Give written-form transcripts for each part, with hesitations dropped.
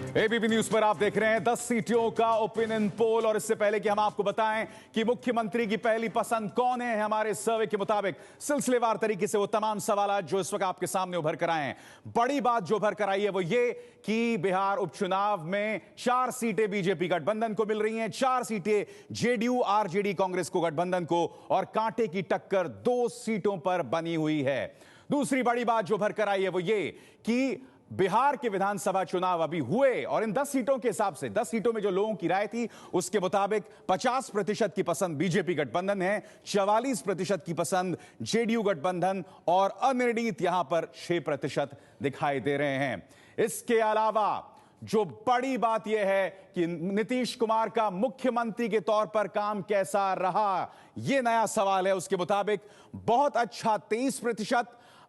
ABP news पर आप देख रहे हैं 10 सीटों का ओपिनियन पोल। और इससे पहले कि हम आपको बताएं कि मुख्यमंत्री की पहली पसंद कौन है, हमारे सर्वे के मुताबिक सिलसिलेवार तरीके से वो तमाम सवाल जो इस वक्त आपके सामने उभर कर आए हैं। बड़ी बात जो उभर कर आई है वो ये कि बिहार उपचुनाव में 4 सीटें बीजेपी गठबंधन को मिल रही हैं, 4 सीटें जेडीयू आरजेडी कांग्रेस को गठबंधन को, और कांटे की टक्कर 2 सीटों पर बनी हुई है। दूसरी बड़ी बात जो उभर कर आई है वो ये कि बिहार के विधानसभा चुनाव अभी हुए और इन 10 सीटों के हिसाब से 10 सीटों में जो लोगों की राय थी उसके मुताबिक 50% की पसंद बीजेपी गठबंधन है, 44% की पसंद जेडीयू गठबंधन और अनिर्णित यहां पर 6% दिखाई दे रहे हैं। इसके अलावा जो बड़ी बात यह है कि नीतीश कुमार का मुख्यमंत्री के तौर पर काम कैसा रहा, यह नया सवाल है। उसके मुताबिक बहुत अच्छा 23%,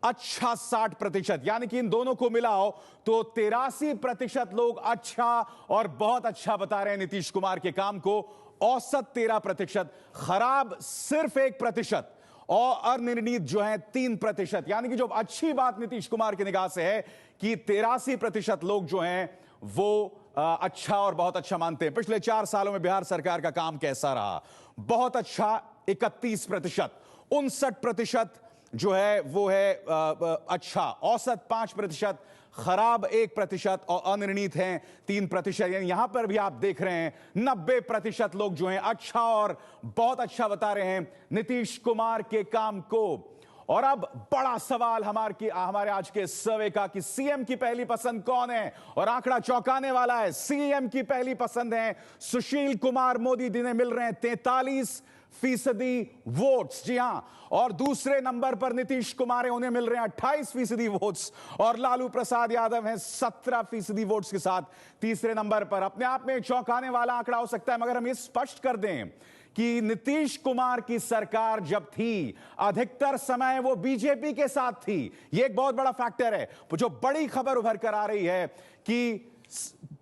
अच्छा 60%, यानी कि इन दोनों को मिलाओ तो 83% लोग अच्छा और बहुत अच्छा बता रहे हैं नीतीश कुमार के काम को। औसत 13%, खराब सिर्फ 1% और अनिर्णित जो है 3%। यानी कि जो अच्छी बात नीतीश कुमार की निगाह से है कि 83% लोग जो हैं वो अच्छा और बहुत अच्छा मानते हैं। पिछले 4 सालों में बिहार सरकार का काम कैसा रहा? बहुत अच्छा 31%, 59% जो है वो है अच्छा, औसत 5%, खराब 1% और अनिर्णित हैं 3%। यानी यहां पर भी आप देख रहे हैं 90% लोग जो हैं अच्छा और बहुत अच्छा बता रहे हैं नीतीश कुमार के काम को। और अब बड़ा सवाल हमारे आज के सर्वे का कि सीएम की पहली पसंद कौन है, और आंकड़ा चौंकाने वाला है। सीएम की पहली पसंद है सुशील कुमार मोदी, जिन्हें मिल रहे हैं 43% वोट्स। जी हां, और दूसरे नंबर पर नीतीश कुमार है, उन्हें मिल रहे हैं 28% वोट्स, और लालू प्रसाद यादव हैं 17% वोट्स के साथ तीसरे नंबर पर। अपने आप में चौंकाने वाला आंकड़ा हो सकता है, मगर हम ये स्पष्ट कर दें कि नीतीश कुमार की सरकार जब थी अधिकतर समय वो बीजेपी के साथ थी। यह एक बहुत बड़ा फैक्टर है। जो बड़ी खबर उभर कर आ रही है कि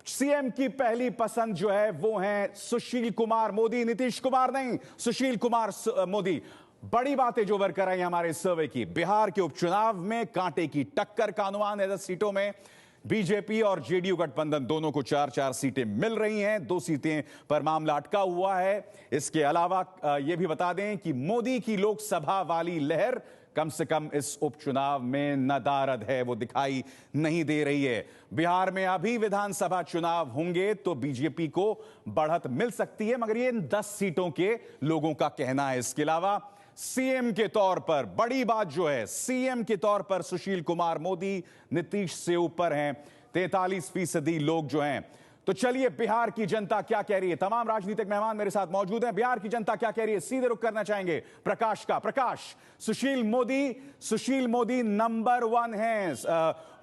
सीएम की पहली पसंद जो है वो है सुशील कुमार मोदी, नीतीश कुमार नहीं, सुशील कुमार मोदी। बड़ी बातें जो उभर कर आई हमारे सर्वे की, बिहार के उपचुनाव में कांटे की टक्कर का अनुमान है। 10 सीटों में बीजेपी और जेडीयू गठबंधन दोनों को 4-4 सीटें मिल रही हैं, 2 सीटें पर मामला अटका हुआ है। इसके अलावा यह भी बता दें कि मोदी की लोकसभा वाली लहर कम से कम इस उपचुनाव में नदारद है, वो दिखाई नहीं दे रही है। बिहार में अभी विधानसभा चुनाव होंगे तो बीजेपी को बढ़त मिल सकती है, मगर ये इन 10 सीटों के लोगों का कहना है। इसके अलावा सीएम के तौर पर बड़ी बात जो है, सीएम के तौर पर सुशील कुमार मोदी नीतीश से ऊपर हैं, 43% लोग जो हैं। तो चलिए बिहार की जनता क्या कह रही है। तमाम राजनीतिक मेहमान मेरे साथ मौजूद हैं। बिहार की जनता क्या कह रही है, सीधे रुख करना चाहेंगे प्रकाश का। प्रकाश, सुशील मोदी नंबर 1 हैं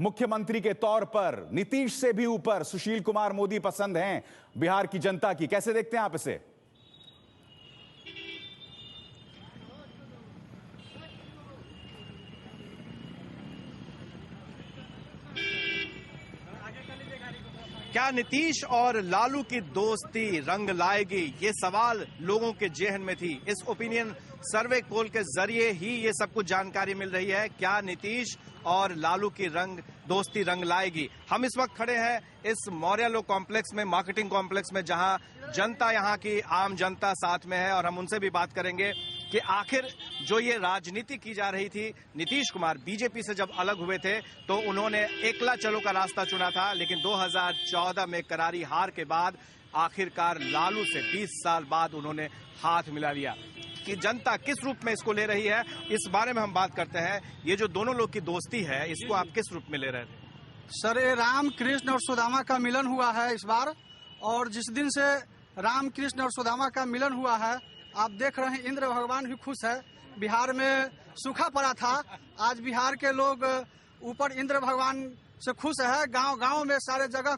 मुख्यमंत्री के तौर पर, नीतीश से भी ऊपर सुशील कुमार मोदी पसंद हैं बिहार की जनता की। कैसे देखते हैं आप इसे? क्या नीतीश और लालू की दोस्ती रंग लाएगी, ये सवाल लोगों के जेहन में थी। इस ओपिनियन सर्वे पोल के जरिए ही ये सब कुछ जानकारी मिल रही है। क्या नीतीश और लालू की दोस्ती रंग लाएगी? हम इस वक्त खड़े हैं इस मौर्य लो कॉम्प्लेक्स में, मार्केटिंग कॉम्प्लेक्स में, जहां जनता, यहाँ की आम जनता साथ में है, और हम उनसे भी बात करेंगे कि आखिर जो ये राजनीति की जा रही थी, नीतीश कुमार बीजेपी से जब अलग हुए थे तो उन्होंने एकला चलो का रास्ता चुना था, लेकिन 2014 में करारी हार के बाद आखिरकार लालू से 20 साल बाद उन्होंने हाथ मिला लिया। कि जनता किस रूप में इसको ले रही है, इस बारे में हम बात करते हैं। ये जो दोनों लोग की दोस्ती है, इसको आप किस रूप में ले रहे थे? सर, राम कृष्ण और सुदामा का मिलन हुआ है इस बार, और जिस दिन से राम कृष्ण और सुदामा का मिलन हुआ है, आप देख रहे हैं इंद्र भगवान भी खुश है। बिहार में सूखा पड़ा था, आज बिहार के लोग ऊपर इंद्र भगवान से खुश है। गांव में सारे जगह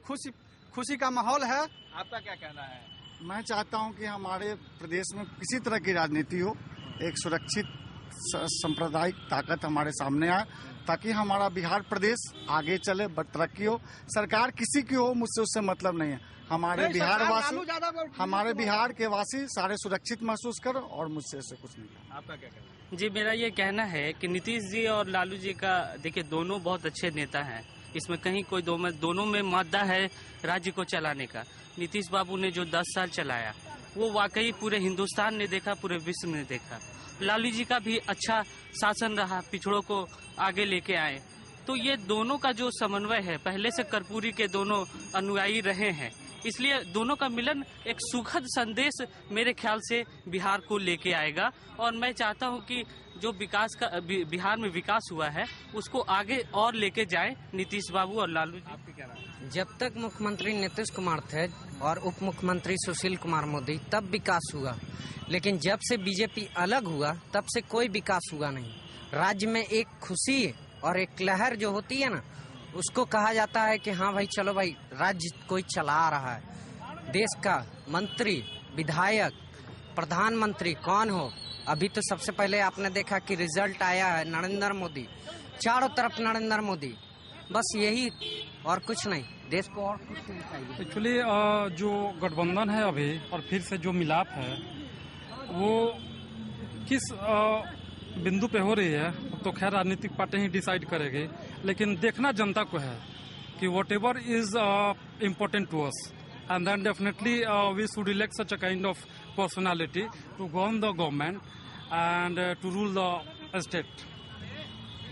खुशी का माहौल है। आपका क्या कहना है? मैं चाहता हूं कि हमारे प्रदेश में किसी तरह की राजनीति हो, एक सुरक्षित सांप्रदायिक ताकत हमारे सामने आए, ताकि हमारा बिहार प्रदेश आगे चले, तरक्की हो। सरकार किसी की हो, मुझसे उससे मतलब नहीं है। हमारे बिहार के वासी सारे सुरक्षित महसूस करो, और मुझसे ऐसे कुछ नहीं। आपका क्या कहना है? जी, मेरा ये कहना है कि नीतीश जी और लालू जी का, देखिए, दोनों बहुत अच्छे नेता हैं, इसमें कहीं कोई दोनों में मादा है राज्य को चलाने का। नीतीश बाबू ने जो 10 साल चलाया वो वाकई पूरे हिंदुस्तान ने देखा, पूरे विश्व ने देखा। लालू जी का भी अच्छा शासन रहा, पिछड़ों को आगे लेके आए। तो ये दोनों का जो समन्वय है, पहले से कर्पूरी के दोनों अनुयायी रहे हैं, इसलिए दोनों का मिलन एक सुखद संदेश मेरे ख्याल से बिहार को लेके आएगा। और मैं चाहता हूं कि जो विकास का बिहार में विकास हुआ है उसको आगे और लेके जाएं नीतीश बाबू और लालू जी। आपकी क्या राय है? जब तक मुख्यमंत्री नीतीश कुमार थे और उप मुख्यमंत्री सुशील कुमार मोदी, तब विकास हुआ। लेकिन जब से बीजेपी अलग हुआ तब से कोई विकास हुआ नहीं। राज्य में एक खुशी और एक लहर जो होती है ना, उसको कहा जाता है कि हाँ भाई चलो भाई राज्य कोई चला रहा है। देश का मंत्री, विधायक, प्रधानमंत्री कौन हो, अभी तो सबसे पहले आपने देखा कि रिजल्ट आया है नरेंद्र मोदी, चारों तरफ नरेंद्र मोदी, बस यही और कुछ नहीं। देश को और कुछ नहीं चाहिए। एक्चुअली जो गठबंधन है अभी और फिर से जो मिलाप है वो किस बिंदु पे हो रही है तो खैर राजनीतिक पार्टी ही डिसाइड करेगी, लेकिन देखना जनता को है कि whatever is important to us and then definitely we should elect such a kind of personality to govern the government and to rule the state.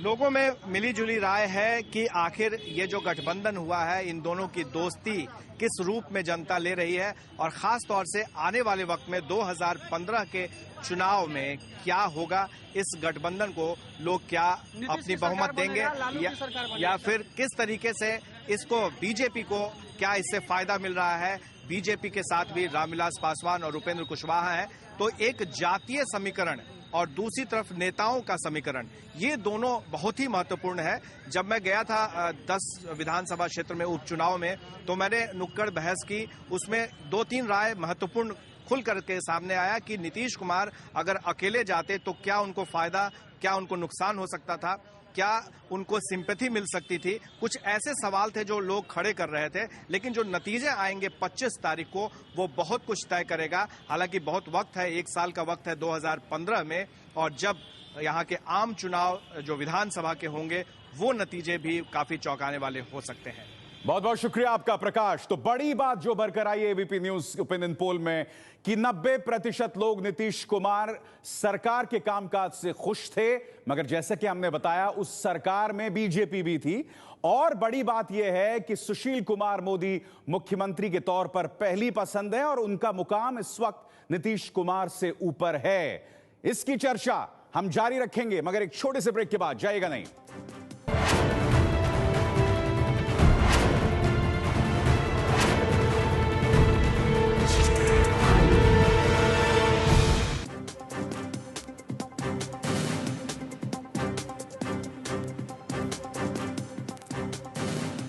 लोगों में मिली जुली राय है कि आखिर ये जो गठबंधन हुआ है, इन दोनों की दोस्ती किस रूप में जनता ले रही है और खास तौर से आने वाले वक्त में 2015 के चुनाव में क्या होगा, इस गठबंधन को लोग क्या अपनी बहुमत देंगे या फिर किस तरीके से इसको बीजेपी को क्या इससे फायदा मिल रहा है। बीजेपी के साथ भी रामविलास पासवान और उपेंद्र कुशवाहा हैं, तो एक जातीय समीकरण और दूसरी तरफ नेताओं का समीकरण, ये दोनों बहुत ही महत्वपूर्ण है। जब मैं गया था 10 विधानसभा क्षेत्र में उपचुनाव में, तो मैंने नुक्कड़ बहस की, उसमें 2-3 राय महत्वपूर्ण खुल करके सामने आया कि नीतीश कुमार अगर अकेले जाते तो क्या उनको फायदा, क्या उनको नुकसान हो सकता था, क्या उनको सिंपैथी मिल सकती थी। कुछ ऐसे सवाल थे जो लोग खड़े कर रहे थे, लेकिन जो नतीजे आएंगे 25 तारीख को वो बहुत कुछ तय करेगा। हालांकि बहुत वक्त है, 1 साल का वक्त है 2015 में, और जब यहाँ के आम चुनाव जो विधानसभा के होंगे वो नतीजे भी काफी चौंकाने वाले हो सकते हैं। बहुत बहुत शुक्रिया आपका प्रकाश। तो बड़ी बात जो भरकर आई एबीपी न्यूज ओपिनियन पोल में कि 90% लोग नीतीश कुमार सरकार के कामकाज से खुश थे, मगर जैसा कि हमने बताया उस सरकार में बीजेपी भी थी। और बड़ी बात यह है कि सुशील कुमार मोदी मुख्यमंत्री के तौर पर पहली पसंद है और उनका मुकाम इस वक्त नीतीश कुमार से ऊपर है। इसकी चर्चा हम जारी रखेंगे, मगर एक छोटे से ब्रेक के बाद, जाएगा नहीं।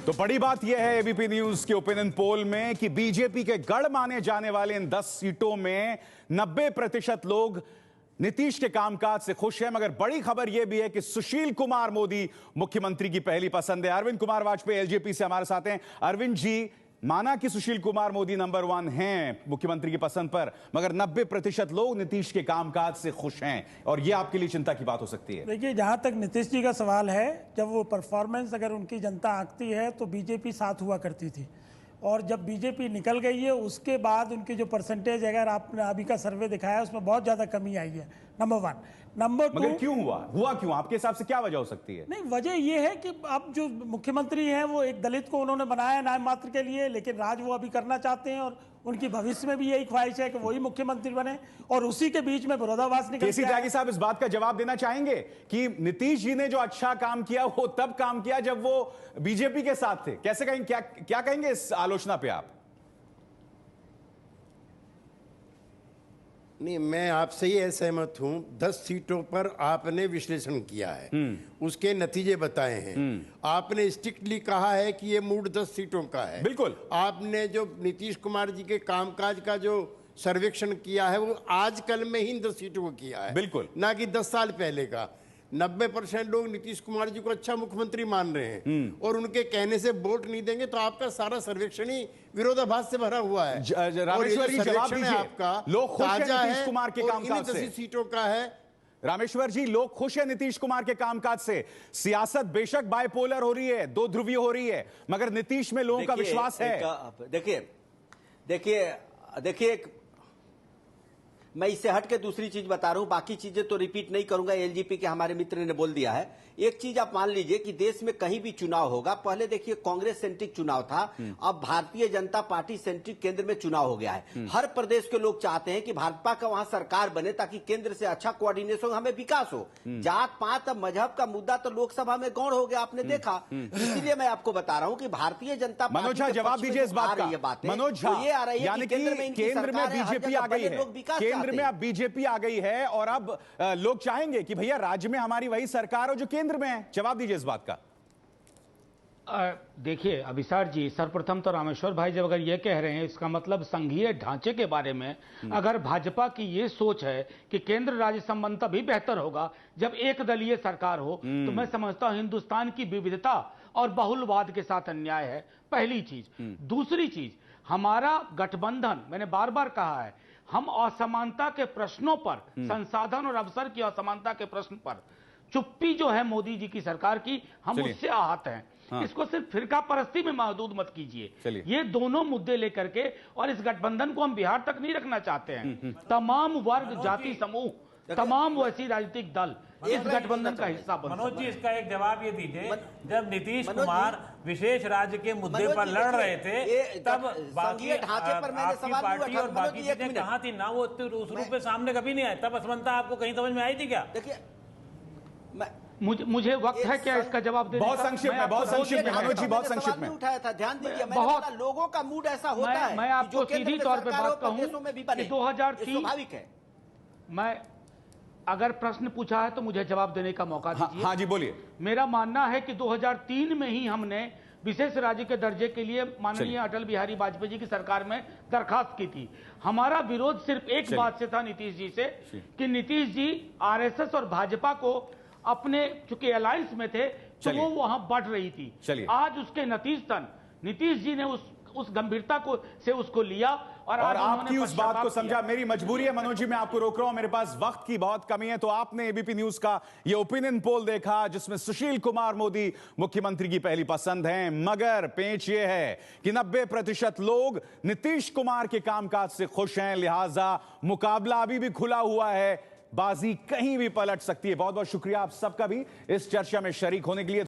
तो बड़ी बात यह है एबीपी न्यूज के ओपिनियन पोल में कि बीजेपी के गढ़ माने जाने वाले इन 10 सीटों में 90% लोग नीतीश के कामकाज से खुश हैं, मगर बड़ी खबर यह भी है कि सुशील कुमार मोदी मुख्यमंत्री की पहली पसंद है। अरविंद कुमार वाजपेयी एलजेपी से हमारे साथ हैं। अरविंद जी, माना कि सुशील कुमार मोदी नंबर 1 हैं मुख्यमंत्री की पसंद पर, मगर 90% लोग नीतीश के कामकाज से खुश हैं, और यह आपके लिए चिंता की बात हो सकती है। देखिए, जहां तक नीतीश जी का सवाल है, जब वो परफॉर्मेंस अगर उनकी जनता आंकती है तो बीजेपी साथ हुआ करती थी, और जब बीजेपी निकल गई है उसके बाद उनकी जो परसेंटेज, अगर आपने अभी का सर्वे दिखाया, उसमें बहुत ज्यादा कमी आई है। नंबर 1। नंबर 2, मगर क्यों हुआ क्यों? आपके हिसाब से क्या वजह हो सकती है? नहीं, वजह यह है कि अब जो मुख्यमंत्री हैं वो एक दलित को उन्होंने बनाया नाम मात्र के लिए, लेकिन राज वो अभी करना चाहते हैं और उनकी भविष्य में भी यही ख्वाहिश है कि वही मुख्यमंत्री बने, और उसी के बीच में विरोधाभास निकल केसी त्यागी साहब इस बात का जवाब देना चाहेंगे कि नीतीश जी ने जो अच्छा काम किया वो तब काम किया जब वो बीजेपी के साथ थे। कैसे कहेंगे, क्या कहेंगे इस आलोचना पे आप? नहीं, मैं आपसे ही असहमत हूं। 10 सीटों पर आपने विश्लेषण किया है, उसके नतीजे बताए हैं। आपने स्ट्रिक्टली कहा है कि ये मूड 10 सीटों का है। बिल्कुल। आपने जो नीतीश कुमार जी के कामकाज का जो सर्वेक्षण किया है वो आजकल में ही 10 सीटों को किया है, बिल्कुल, ना कि 10 साल पहले का। 90% लोग नीतीश कुमार जी को अच्छा मुख्यमंत्री मान रहे हैं, और उनके कहने से वोट नहीं देंगे, तो आपका सारा सर्वेक्षण ही विरोधाभास से भरा हुआ है। रामेश्वर जी, जवाब दीजिए। आपका लोग खुश हैं नीतीश कुमार के कामकाज से। 10 सीटों का है, रामेश्वर जी, लोग खुश हैं नीतीश कुमार के कामकाज से। सियासत बेशक बाइपोलर हो रही है, दो ध्रुवीय हो रही है, मगर नीतीश में लोगों का विश्वास है। देखिए, मैं इससे हट के दूसरी चीज बता रहा हूं, बाकी चीजें तो रिपीट नहीं करूंगा, एलजीपी के हमारे मित्र ने बोल दिया है। एक चीज आप मान लीजिए कि देश में कहीं भी चुनाव होगा, पहले देखिए कांग्रेस सेंट्रिक चुनाव था, अब भारतीय जनता पार्टी सेंट्रिक केंद्र में चुनाव हो गया है। हर प्रदेश के लोग चाहते हैं कि भाजपा का वहां सरकार बने ताकि केंद्र से अच्छा कोऑर्डिनेशन हो, हमें विकास हो। जात पात मजहब का मुद्दा तो लोकसभा में गौण हो गया, आपने देखा। इसीलिए मैं आपको बता रहा हूं कि भारतीय जनता पार्टी मनोज झा, जवाब दीजिए इस बात का। मनोज झा, ये आ रही है यानी कि केंद्र में बीजेपी आ गई है, केंद्र में अब बीजेपी आ गई है और अब लोग चाहेंगे कि भैया राज्य में हमारी वही सरकार हो जो केंद्र में है। जवाब दीजिए इस बात का। देखिए अभिसार जी, सर्वप्रथम तो रामेश्वर भाई जब अगर ये कह रहे हैं, इसका मतलब संघीय ढांचे के बारे में अगर भाजपा की ये सोच है कि केंद्र राज्य संबंध तभी बेहतर होगा जब एक दलीय सरकार हो, तो मैं समझता हूं हिंदुस्तान की विविधता और बहुलवाद के साथ अन्याय है, पहली चीज। दूसरी चीज, हमारा गठबंधन, मैंने बार बार कहा है, हम असमानता के प्रश्नों पर, संसाधन और अवसर की असमानता के प्रश्न पर चुप्पी जो है मोदी जी की सरकार की, हम उससे आहत हैं। हाँ। इसको सिर्फ फिरका परस्ती में महदूद मत कीजिए। ये दोनों मुद्दे लेकर के, और इस गठबंधन को हम बिहार तक नहीं रखना चाहते हैं। तमाम वर्ग, जाति समूह, तमाम वैसी राजनीतिक दल इस गठबंधन का हिस्सा बन। मनोज जी, इसका एक जवाब ये दीजिए, जब नीतीश कुमार विशेष राज्य के मुद्दे पर लड़ रहे थे, तब बाकी आपकी पार्टी और बाकी चीजें कहाँ थी ना, वो उस रूप में सामने कभी नहीं आए। तब असमानता आपको कहीं समझ में आई थी क्या? देखिए, मुझे वक्त है क्या इसका जवाब देने का? बहुत संक्षिप्त में, बहुत संक्षिप्त में मनोज जी, बहुत संक्षिप्त में उठाया था, ध्यान दीजिए। बहुत लोगों का मूड ऐसा होता है। मैं आपको सीधी तौर पे बात कहूं कि 2003 स्वाभाविक है। मैं अगर प्रश्न पूछा है तो मुझे जवाब देने का मौका दीजिए। हाँ जी, बोलिए। मेरा मानना है कि 2003 में ही हमने विशेष राज्य के दर्जे के लिए माननीय अटल बिहारी वाजपेयी जी की सरकार में दरखास्त की थी। हमारा विरोध सिर्फ एक बात से था नीतीश जी से, कि नीतीश जी आरएसएस और भाजपा को अपने, चूंकि अलायंस में थे, तो वो वहां बढ़ रही थी। आज उसके नतीजतन नीतीश जी ने उस गंभीरता को से उसको लिया और आपकी उस बात को समझा। मेरी मजबूरी है मनोज जी, मैं आपको रोक रहा हूं, मेरे पास वक्त की बहुत कमी है। तो आपने एबीपी न्यूज का ये ओपिनियन पोल देखा जिसमें सुशील कुमार मोदी मुख्यमंत्री की पहली पसंद हैं, मगर पेंच ये है कि 90% लोग नीतीश कुमार के कामकाज से खुश हैं। लिहाजा मुकाबला अभी भी खुला हुआ है, बाजी कहीं भी पलट सकती है। बहुत बहुत शुक्रिया आप सबका भी इस चर्चा में शरीक होने के लिए।